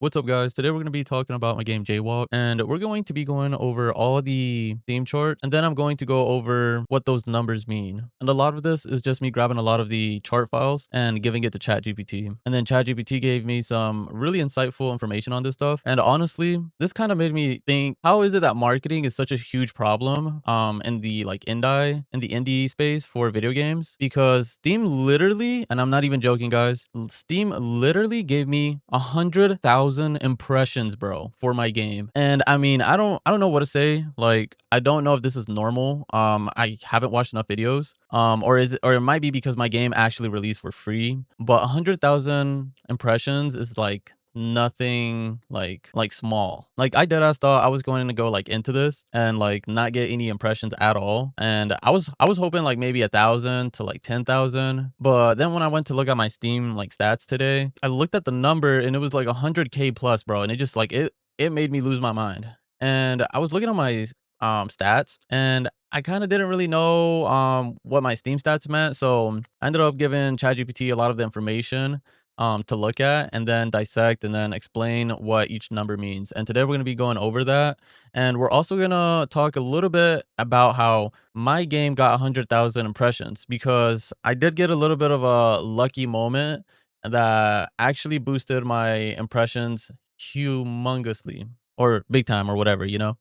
What's up, guys? Today we're going to be talking about my game JAYWALK, and we're going to be going over all the theme chart, and then I'm going to go over what those numbers mean. And a lot of this is just me grabbing a lot of the chart files and giving it to ChatGPT. And then ChatGPT gave me some really insightful information on this stuff. And honestly, this kind of made me think, how is it that marketing is such a huge problem in the indie space for video games? Because Steam literally, and I'm not even joking, guys, Steam literally gave me 100,000 impressions, bro, for my game. And I mean, I don't know what to say. Like, I don't know if this is normal. I haven't watched enough videos. Or it might be because my game actually released for free. But 100,000 impressions is like nothing like small. Like, I deadass thought I was going to go like into this and like not get any impressions at all. And I was hoping like maybe 1,000 to like 10,000. But then when I went to look at my Steam like stats today, I looked at the number and it was like 100K plus, bro. And it just like it made me lose my mind. And I was looking at my stats, and I kind of didn't really know what my Steam stats meant. So I ended up giving ChatGPT a lot of the information to look at and then dissect and then explain what each number means. And today we're going to be going over that. And we're also going to talk a little bit about how my game got 100,000 impressions, because I did get a little bit of a lucky moment that actually boosted my impressions humongously, or big time, or whatever, you know?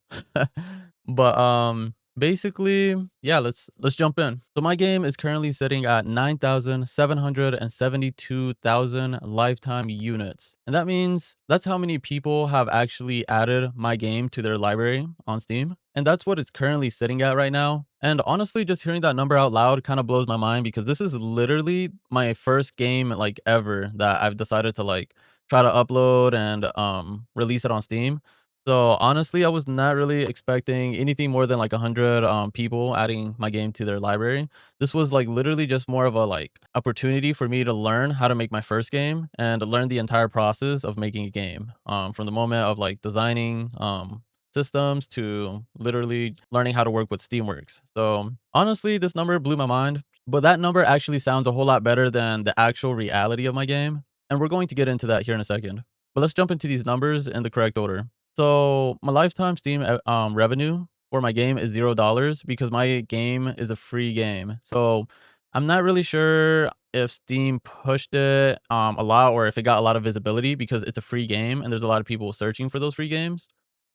But basically, yeah, let's jump in. So my game is currently sitting at 9,772,000 lifetime units. And that means that's how many people have actually added my game to their library on Steam. And that's what it's currently sitting at right now. And honestly, just hearing that number out loud kind of blows my mind, because this is literally my first game like ever that I've decided to like try to upload and release it on Steam. So honestly, I was not really expecting anything more than like 100 people adding my game to their library. This was like literally just more of a like opportunity for me to learn how to make my first game and learn the entire process of making a game. From the moment of like designing systems to literally learning how to work with Steamworks. So honestly, this number blew my mind, but that number actually sounds a whole lot better than the actual reality of my game. And we're going to get into that here in a second. But let's jump into these numbers in the correct order. So my lifetime Steam revenue for my game is $0, because my game is a free game. So I'm not really sure if Steam pushed it a lot, or if it got a lot of visibility because it's a free game and there's a lot of people searching for those free games.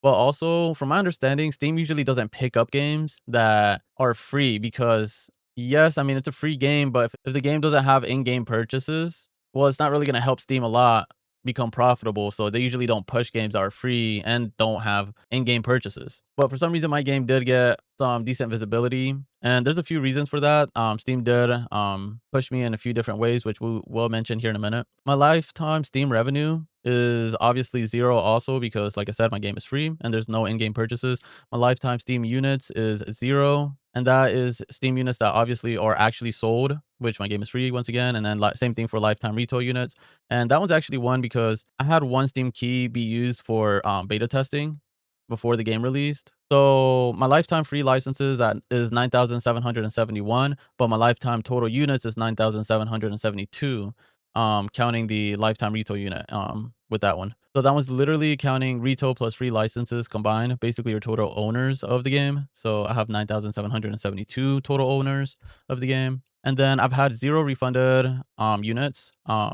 But also, from my understanding, Steam usually doesn't pick up games that are free, because yes, I mean, it's a free game, but if the game doesn't have in-game purchases, well, it's not really going to help Steam a lot become profitable. So they usually don't push games that are free and don't have in-game purchases. But for some reason, my game did get some decent visibility, and there's a few reasons for that. Steam did push me in a few different ways, which we will mention here in a minute. My lifetime Steam revenue is obviously zero also, because like I said, my game is free and there's no in-game purchases. My lifetime Steam units is zero, and that is Steam units that obviously are actually sold, which my game is free once again. And then same thing for lifetime retail units. And that one's actually one because I had one Steam key be used for beta testing before the game released. So my lifetime free licenses that is 9,771, but my lifetime total units is 9,772, counting the lifetime retail unit with that one. So that one's literally counting retail plus free licenses combined, basically your total owners of the game. So I have 9,772 total owners of the game. And then I've had zero refunded units.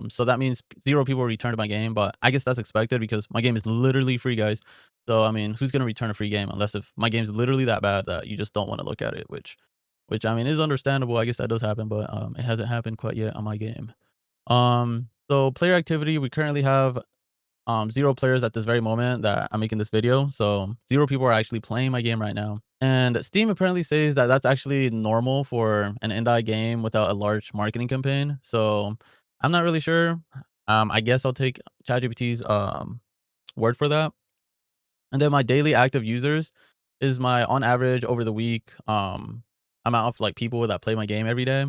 So that means zero people returned my game, but I guess that's expected because my game is literally free, guys. So I mean, who's gonna return a free game unless if my game's literally that bad that you just don't want to look at it, which I mean is understandable. I guess that does happen, but it hasn't happened quite yet on my game. So player activity, we currently have zero players at this very moment that I'm making this video. So zero people are actually playing my game right now. And Steam apparently says that that's actually normal for an indie game without a large marketing campaign. So I'm not really sure. I guess I'll take ChatGPT's word for that. And then my daily active users is my on average over the week amount of like people that play my game every day.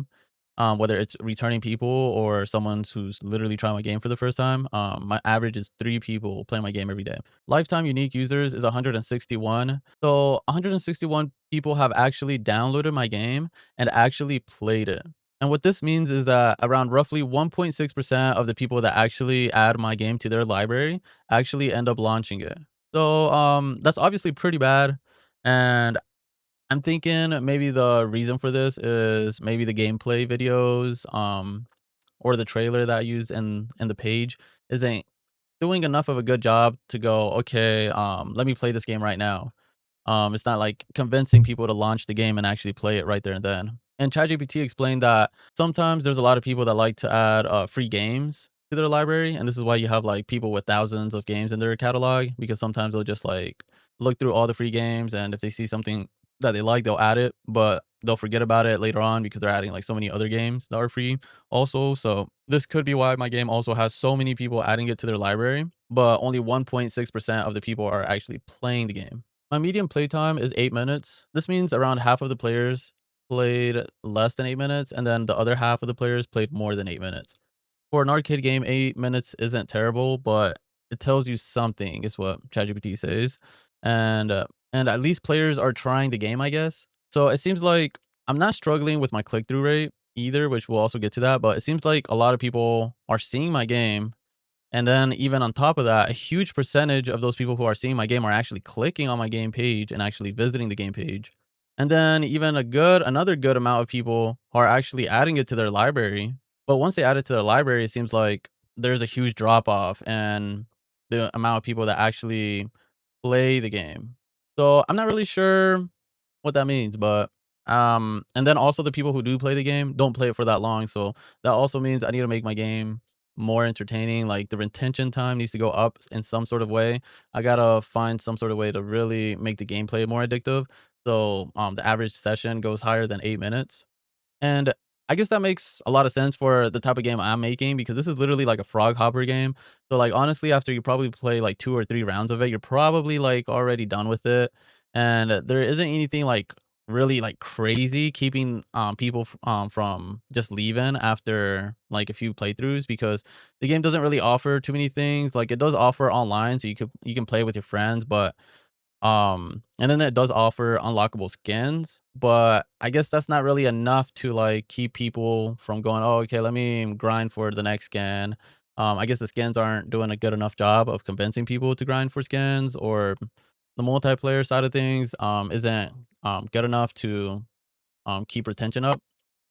Whether it's returning people or someone who's literally trying my game for the first time. My average is 3 people playing my game every day. Lifetime unique users is 161. So 161 people have actually downloaded my game and actually played it. And what this means is that around roughly 1.6% of the people that actually add my game to their library actually end up launching it. So that's obviously pretty bad. And I'm thinking maybe the reason for this is maybe the gameplay videos, or the trailer that I used in the page isn't doing enough of a good job to go, okay, let me play this game right now. It's not like convincing people to launch the game and actually play it right there and then. And ChatGPT explained that sometimes there's a lot of people that like to add free games to their library, and this is why you have like people with thousands of games in their catalog because sometimes they'll just like look through all the free games, and if they see something that they like, they'll add it, but they'll forget about it later on because they're adding like so many other games that are free also. So this could be why my game also has so many people adding it to their library, but only 1.6% of the people are actually playing the game. My median playtime is 8 minutes. This means around half of the players played less than 8 minutes, and then the other half of the players played more than 8 minutes. For an arcade game, 8 minutes isn't terrible, but it tells you something, is what ChatGPT says. And at least players are trying the game, I guess. So it seems like I'm not struggling with my click-through rate either, which we'll also get to that, but it seems like a lot of people are seeing my game, and then even on top of that, a huge percentage of those people who are seeing my game are actually clicking on my game page and actually visiting the game page. And then even another good amount of people are actually adding it to their library. But once they add it to their library, it seems like there's a huge drop off and the amount of people that actually play the game. So I'm not really sure what that means, but and then also the people who do play the game don't play it for that long. So that also means I need to make my game more entertaining. Like the retention time needs to go up in some sort of way. I gotta find some sort of way to really make the gameplay more addictive. So the average session goes higher than 8 minutes. And I guess that makes a lot of sense for the type of game I'm making because this is literally like a frog hopper game. So like honestly, after you probably play like 2 or 3 rounds of it, you're probably like already done with it. And there isn't anything like really like crazy keeping people from just leaving after like a few playthroughs because the game doesn't really offer too many things. Like it does offer online so you can play with your friends, but and then it does offer unlockable skins, but I guess that's not really enough to like keep people from going, "Oh, okay, let me grind for the next skin." I guess the skins aren't doing a good enough job of convincing people to grind for skins, or the multiplayer side of things isn't good enough to keep retention up.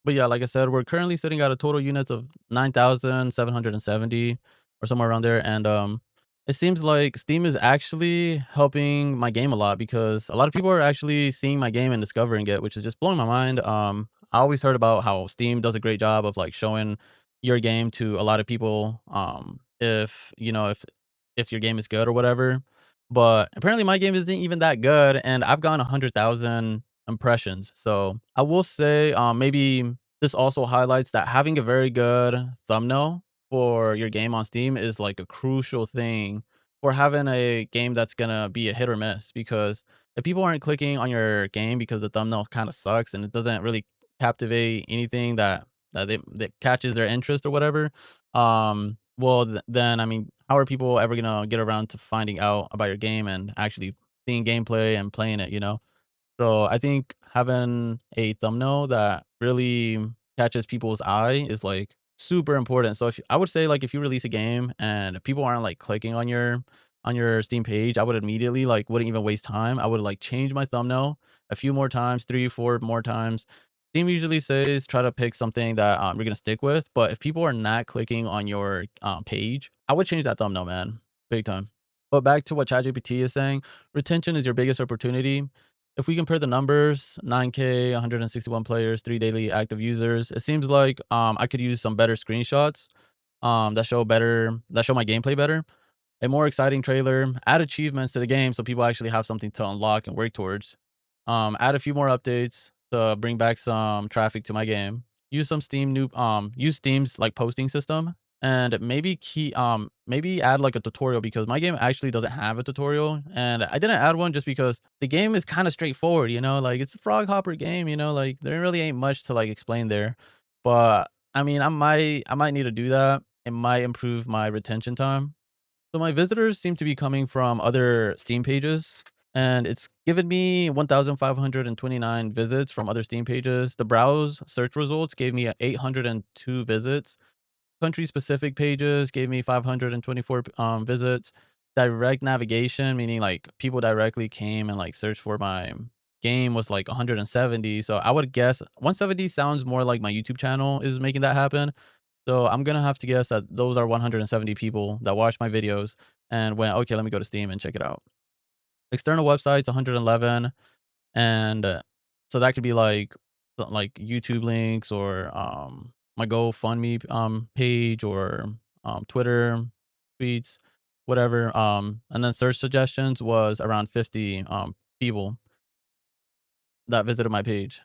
But yeah, like I said, we're currently sitting at a total units of 9,770 or somewhere around there. And it seems like Steam is actually helping my game a lot because a lot of people are actually seeing my game and discovering it, which is just blowing my mind. I always heard about how Steam does a great job of like showing your game to a lot of people. If you know if your game is good or whatever. But apparently my game isn't even that good, and I've gotten 100,000 impressions. So I will say, maybe this also highlights that having a very good thumbnail for your game on Steam is like a crucial thing for having a game that's gonna be a hit or miss. Because if people aren't clicking on your game because the thumbnail kind of sucks and it doesn't really captivate anything that catches their interest or whatever, well then I mean, how are people ever gonna get around to finding out about your game and actually seeing gameplay and playing it? You know. So I think having a thumbnail that really catches people's eye is like super important. So if I would say like if you release a game and people aren't like clicking on your Steam page, I would immediately like wouldn't even waste time. I would like change my thumbnail a few more times, 3, 4 more times. Steam usually says try to pick something that you're gonna stick with. But if people are not clicking on your page, I would change that thumbnail, man, big time. But back to what ChatGPT is saying, retention is your biggest opportunity. If we compare the numbers, 9K, 161 players, 3 daily active users, it seems like I could use some better screenshots that show my gameplay better, a more exciting trailer, add achievements to the game so people actually have something to unlock and work towards. Add a few more updates to bring back some traffic to my game. Use Steam's like posting system, and maybe add like a tutorial because my game actually doesn't have a tutorial, and I didn't add one just because the game is kind of straightforward, like it's a frog hopper game, like there really ain't much to like explain there. But I mean, I might need to do that. It might improve my retention time. So my visitors seem to be coming from other Steam pages. and it's given me 1,529 visits from other Steam pages. The browse search results gave me 802 visits. Country specific pages gave me 524 visits. Direct navigation, meaning like people directly came and like searched for my game, was like 170. So I would guess 170 sounds more like my YouTube channel is making that happen. So I'm gonna have to guess that those are 170 people that watched my videos and went, okay, let me go to Steam and check it out. External websites, 111, and so that could be like YouTube links or my GoFundMe page or Twitter tweets, whatever. And then search suggestions was around 50 people that visited my page.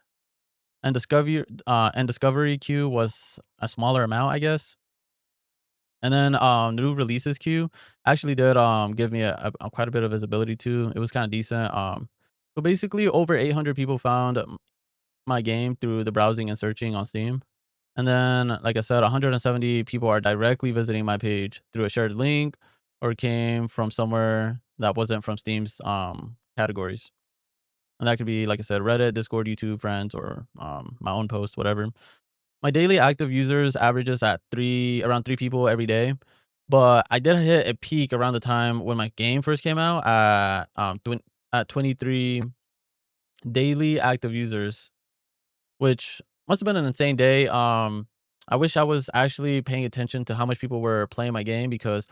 And discovery queue was a smaller amount, I guess. And then new releases queue actually did give me a quite a bit of visibility too. It was kind of decent. So basically over 800 people found my game through the browsing and searching on Steam. And then, like I said, 170 people are directly visiting my page through a shared link or came from somewhere that wasn't from Steam's categories. And that could be, like I said, Reddit, Discord, YouTube, friends, or my own post, whatever. My daily active users averages at around three people every day. But I did hit a peak around the time when my game first came out at 23 daily active users, which must have been an insane day. I wish I was actually paying attention to how much people were playing my game because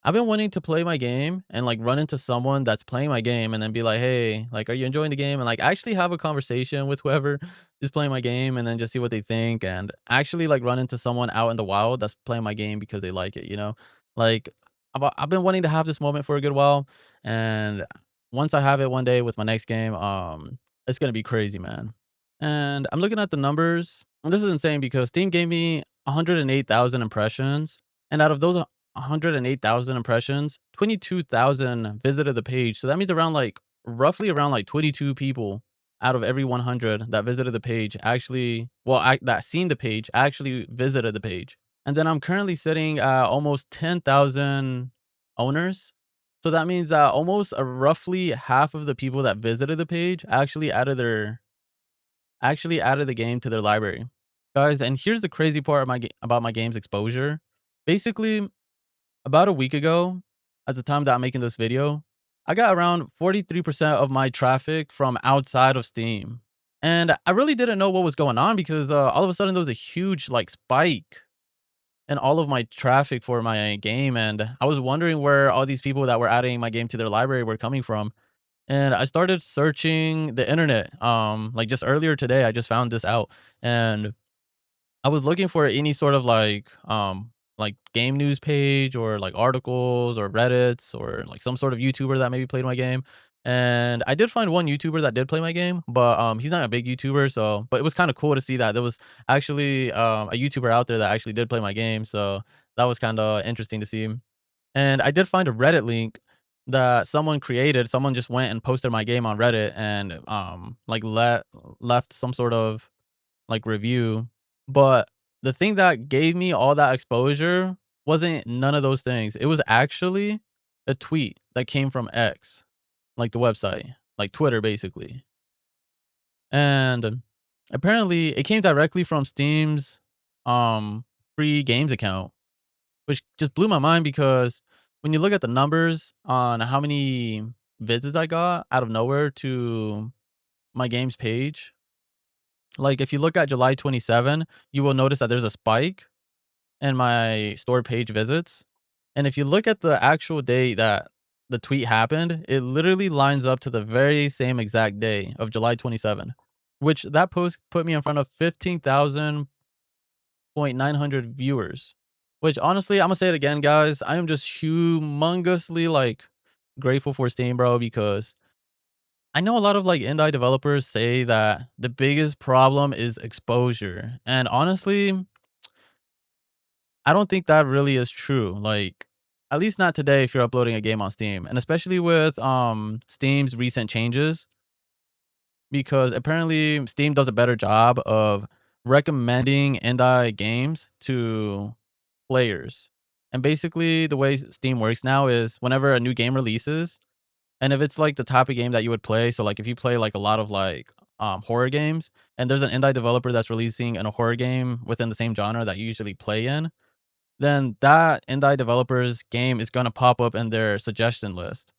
I've been wanting to play my game and like run into someone that's playing my game and then be like, "Hey, like, are you enjoying the game?" And like actually have a conversation with whoever is playing my game and then just see what they think and actually like run into someone out in the wild that's playing my game because they like it, you know? Like I've been wanting to have this moment for a good while, and once I have it one day with my next game, it's gonna be crazy, man. And I'm looking at the numbers, and this is insane because Steam gave me 108,000 impressions, and out of those 108,000 impressions, 22,000 visited the page. So that means roughly around like 22 people out of every 100 that visited the page actually, well, that seen the page actually visited the page. And then I'm currently sitting at almost 10,000 owners. So that means that almost roughly half of the people that visited the page actually added the game to their library. Guys, and here's the crazy part of about my game's exposure. Basically, about a week ago, at the time that I'm making this video, I got around 43% of my traffic from outside of Steam. And I really didn't know what was going on because all of a sudden there was a huge like spike in all of my traffic for my game. And I was wondering where all these people that were adding my game to their library were coming from. And I started searching the internet, like, just earlier today, I just found this out, and I was looking for any sort of, like, game news page or, like, articles or Reddits or, like, some sort of YouTuber that maybe played my game, and I did find one YouTuber that did play my game, but, he's not a big YouTuber, so but it was kinda cool to see that there was actually, a YouTuber out there that actually did play my game, so that was kinda interesting to see. And I did find a Reddit link that someone created. Someone just went and posted my game on Reddit and like left some sort of like review. But the thing that gave me all that exposure wasn't none of those things. It was actually a tweet that came from X, like the website, like Twitter basically. And apparently it came directly from Steam's um free games account, which just blew my mind because when you look at the numbers on how many visits I got out of nowhere to my game's page, like if you look at July 27, you will notice that there's a spike in my store page visits. And if you look at the actual date that the tweet happened, it literally lines up to the very same exact day of July 27, which that post put me in front of 15,000 900 viewers, which honestly, Imma say it again, guys, I am just humongously, like, grateful for Steam, bro, because I know a lot of, like, indie developers say that the biggest problem is exposure, and honestly, I don't think that really is true, like, at least not today if you're uploading a game on Steam, and especially with, Steam's recent changes, because apparently Steam does a better job of recommending indie games to players. And basically, the way Steam works now is whenever a new game releases And if it's like the type of game that you would play, so like if you play like a lot of like horror games, and there's an indie developer that's releasing a horror game within the same genre that you usually play in, then that indie developer's game is gonna pop up in their suggestion list.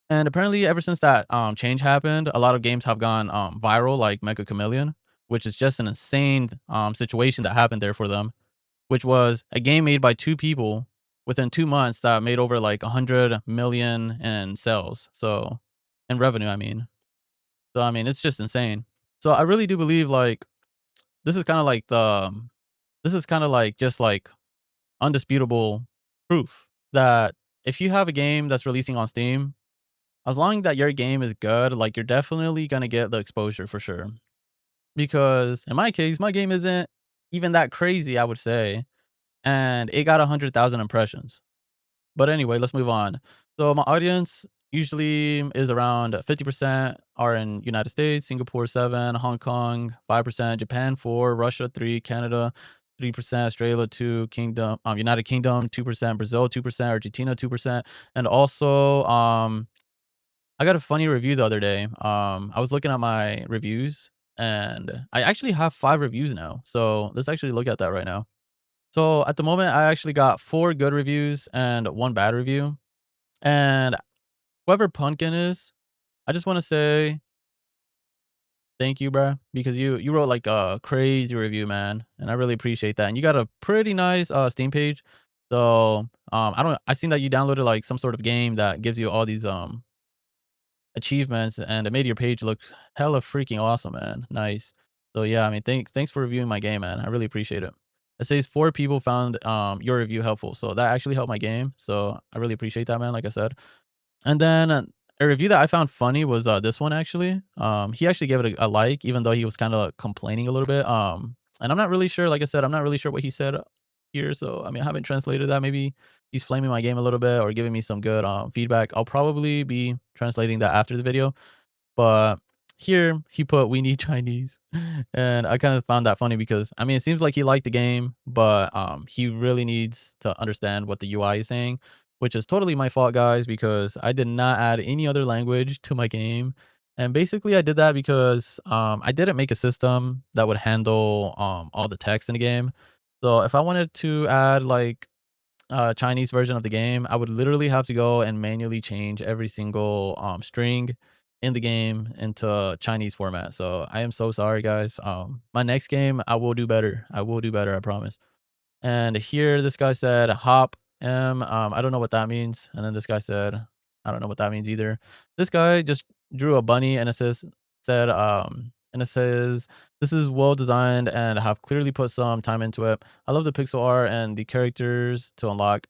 And apparently, ever since that change happened, a lot of games have gone viral, like Mecha Chameleon, which is just an insane situation that happened there for them, which was a game made by 2 people within 2 months that made over, like, 100 million in sales, so in revenue, I mean. So, I mean, it's just insane. So, I really do believe, like, this is kinda like the this is kinda like just, like, undisputable proof that if you have a game that's releasing on Steam, as long that your game is good, like, you're definitely gonna get the exposure for sure. Because in my case, my game isn't even that crazy, I would say, and it got 100,000 impressions. But anyway, let's move on. So my audience usually is around 50% are in United States, Singapore 7, Hong Kong 5%, Japan 4, Russia 3, Canada 3%, Australia 2, Kingdom, United Kingdom 2%, Brazil 2%, Argentina 2%, and also I got a funny review the other day. I was looking at my reviews and I actually have 5 reviews now. So let's actually look at that right now. So at the moment, I actually got 4 good reviews and 1 bad review. And whoever Pumpkin is, I just want to say thank you, bro, because you wrote like a crazy review, man, and I really appreciate that. And you got a pretty nice Steam page. So I seen that you downloaded like some sort of game that gives you all these achievements, and it made your page look hella freaking awesome, man. Nice. So yeah, I mean, thanks for reviewing my game, man. I really appreciate it. It says 4 people found your review helpful, so that actually helped my game. So I really appreciate that, man. Like I said, and then a review that I found funny was this one actually. He actually gave it a like, even though he was kind of complaining a little bit. And I'm not really sure. Like I said, I'm not really sure what he said here. So I mean, I haven't translated that. Maybe he's flaming my game a little bit or giving me some good feedback. I'll probably be translating that after the video. But here he put "we need Chinese," and I kind of found that funny because I mean it seems like he liked the game, but he really needs to understand what the UI is saying, which is totally my fault, guys, because I did not add any other language to my game, and basically I did that because I didn't make a system that would handle all the text in the game. So if I wanted to add like Chinese version of the game, I would literally have to go and manually change every single string in the game into Chinese format. So I am so sorry, guys. My next game, I will do better. I will do better. I promise. And here, this guy said hop M. I don't know what that means. And then this guy said, I don't know what that means either. This guy just drew a bunny and it says, this is well designed and have clearly put some time into it. I love the pixel art and the characters to unlock.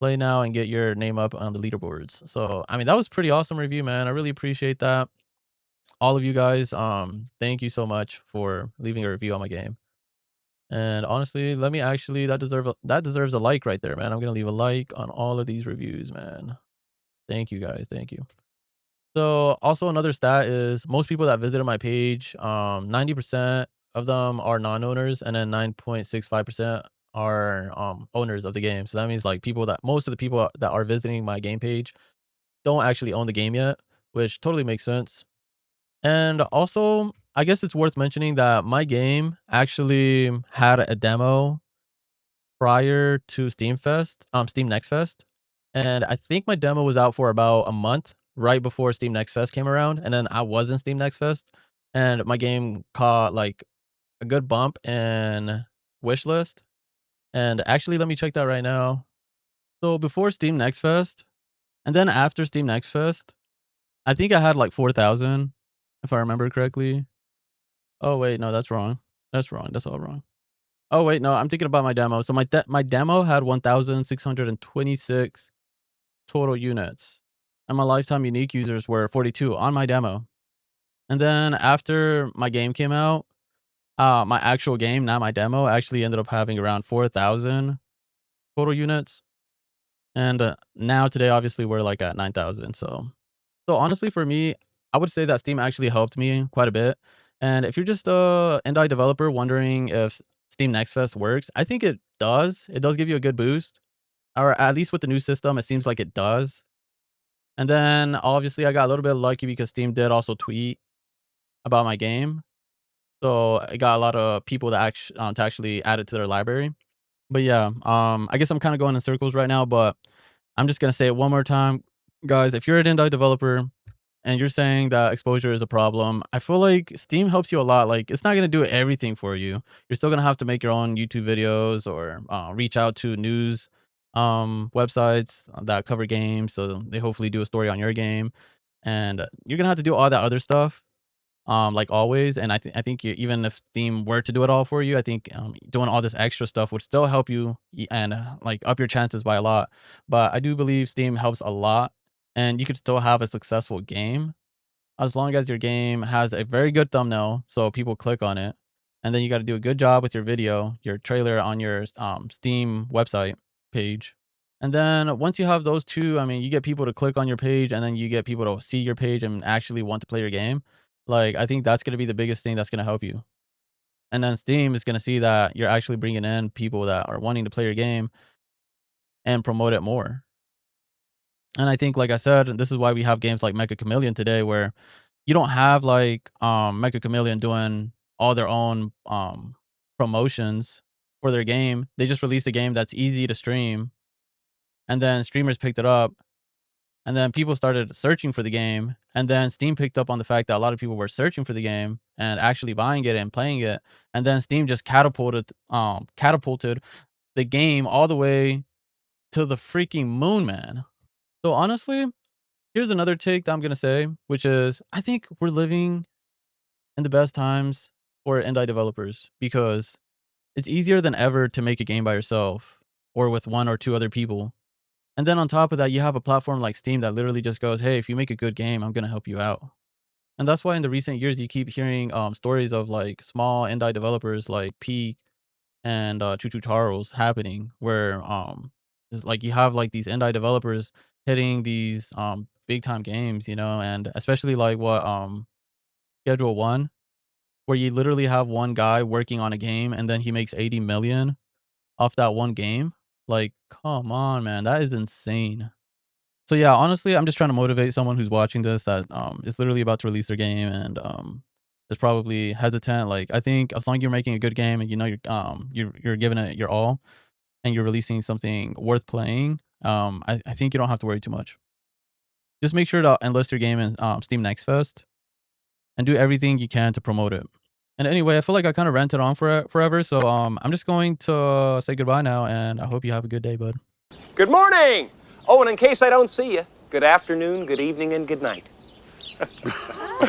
Play now and get your name up on the leaderboards. So, I mean, that was pretty awesome review, man. I really appreciate that. All of you guys, thank you so much for leaving a review on my game. And honestly, let me actually that deserves a like right there, man. I'm gonna leave a like on all of these reviews, man. Thank you guys. Thank you. So also another stat is most people that visited my page, 90% of them are non-owners, and then 9.65% are owners of the game. So that means like most of the people that are visiting my game page don't actually own the game yet, which totally makes sense. And also, I guess it's worth mentioning that my game actually had a demo prior to Steam Next Fest, and I think my demo was out for about a month right before Steam Next Fest came around, and then I was in Steam Next Fest, and my game caught like a good bump in wishlist. And actually, let me check that right now. So before Steam Next Fest, and then after Steam Next Fest, I think I had like 4,000, if I remember correctly. Oh wait, no, that's wrong. That's wrong. That's all wrong. Oh wait, no, I'm thinking about my demo. So my demo had 1,626 total units, and my lifetime unique users were 42 on my demo. And then after my game came out, my actual game, not my demo, actually ended up having around 4,000 total units. And now today, obviously, we're like at 9,000. So honestly, for me, I would say that Steam actually helped me quite a bit. And if you're just a indie developer wondering if Steam Next Fest works, I think it does. It does give you a good boost, or at least with the new system, it seems like it does. And then obviously I got a little bit lucky because Steam did also tweet about my game. So I got a lot of people that to actually add it to their library. But yeah, I guess I'm kind of going in circles right now, but I'm just gonna say it one more time, guys. If you're an indie developer and you're saying that exposure is a problem, I feel like Steam helps you a lot. Like, it's not gonna do everything for you. You're still gonna have to make your own YouTube videos or reach out to news websites that cover games, so they hopefully do a story on your game, and you're gonna have to do all that other stuff like always. And I think even if Steam were to do it all for you, I think doing all this extra stuff would still help you and like up your chances by a lot. But I do believe Steam helps a lot, and you could still have a successful game as long as your game has a very good thumbnail, so people click on it. And then you got to do a good job with your video, your trailer on your Steam website page. And then once you have those two, I mean, you get people to click on your page and then you get people to see your page and actually want to play your game. Like, I think that's going to be the biggest thing that's going to help you. And then Steam is going to see that you're actually bringing in people that are wanting to play your game and promote it more. And I think, like I said, this is why we have games like Mecha Chameleon today, where you don't have like Mecha Chameleon doing all their own promotions for their game. They just released a game that's easy to stream, and then streamers picked it up, and then people started searching for the game, and then Steam picked up on the fact that a lot of people were searching for the game and actually buying it and playing it, and then Steam just catapulted the game all the way to the freaking moon, man. So honestly, here's another take that I'm gonna say, which is I think we're living in the best times for indie developers because it's easier than ever to make a game by yourself or with one or two other people. And then on top of that, you have a platform like Steam that literally just goes, "Hey, if you make a good game, I'm gonna help you out." And that's why in the recent years you keep hearing stories of like small indie developers like Peak and Choo Choo Charles happening, where it's like you have like these indie developers hitting these big time games, you know, and especially like what Schedule One, where you literally have one guy working on a game and then he makes 80 million off that one game. Like, come on, man, that is insane. So yeah, honestly, I'm just trying to motivate someone who's watching this that is literally about to release their game and is probably hesitant. Like, I think as long as you're making a good game and you know you're giving it your all and you're releasing something worth playing, I think you don't have to worry too much. Just make sure to enlist your game in Steam Next Fest and do everything you can to promote it. And anyway, I feel like I kind of ranted on forever, so I'm just going to say goodbye now, and I hope you have a good day, bud. Good morning! Oh, and in case I don't see you, good afternoon, good evening, and good night.